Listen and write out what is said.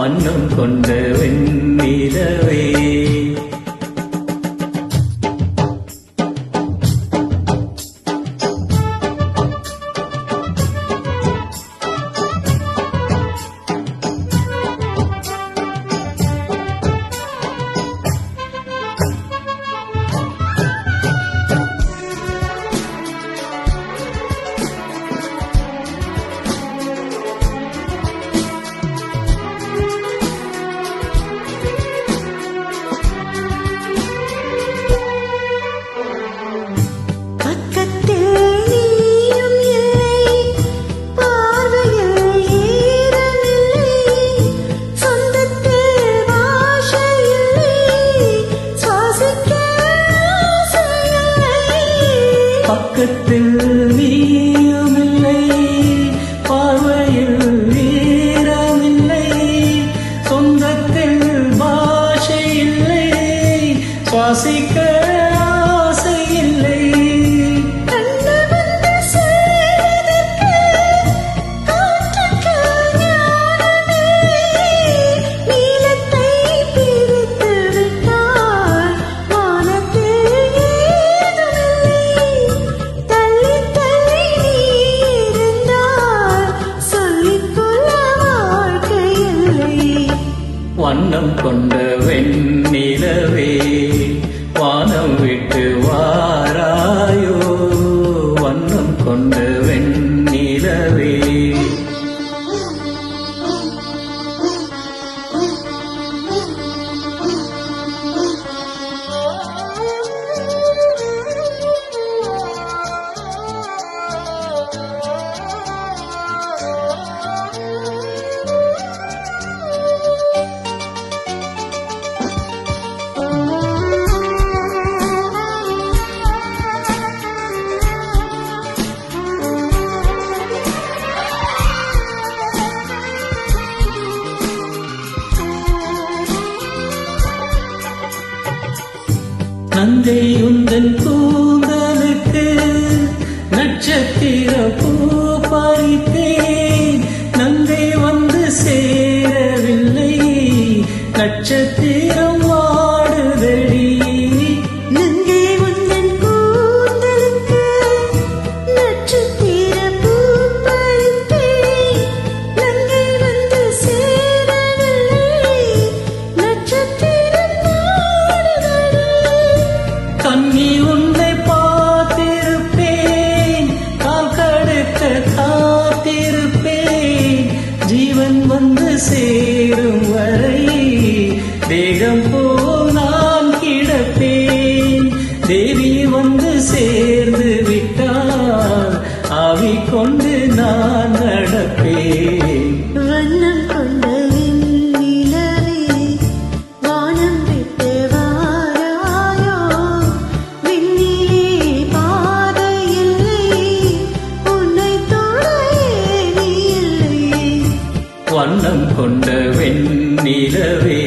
வண்ணம் கொண்ட வெண்ணிலவே பக்கத்தில் நீயுமில்லை, பார்வையில் ஈரமில்லை, சொந்தத்தில் பாஷை இல்லை, சுவாசிக்க ஆசை இல்லை. வண்ணம் கொண்ட வெண்ணிலவே வானம் விட்டு வாராயோ, வண்ணம் கொண்ட வெண்ணிலவே. நங்கை உந்தன் கூந்தலுக்கு நட்சத்திர பூ பறித்தேன், நங்கை வந்து சேரவில்லை, நட்சத்திரம் வாடுதடி. நங்கை உந்தன் கூந்தலுக்கு நட்சத்திர பூ பறித்தேன், நங்கை வந்து சேரவில்லை, நட்சத்திரம் வாடுதடி. கண்ணி உன்னை பார்த்திருப்பேன், கால் கடுக்க காத்திருப்பேன், ஜீவன் வந்து சேரும் வரை தேகம் போல் நான் கிடப்பேன். தேவி வந்து சேர்ந்து விட்டால் ஆவி கொண்டு நான் நடப்பேன். வண்ணம் கொண்ட வெண்ணிலவே வானம் விட்டு வாராயோ, விண்ணிலே பாதை இல்லை, உன்னை தொட ஏணி இல்லை. வண்ணம் கொண்ட வெண்ணிலவே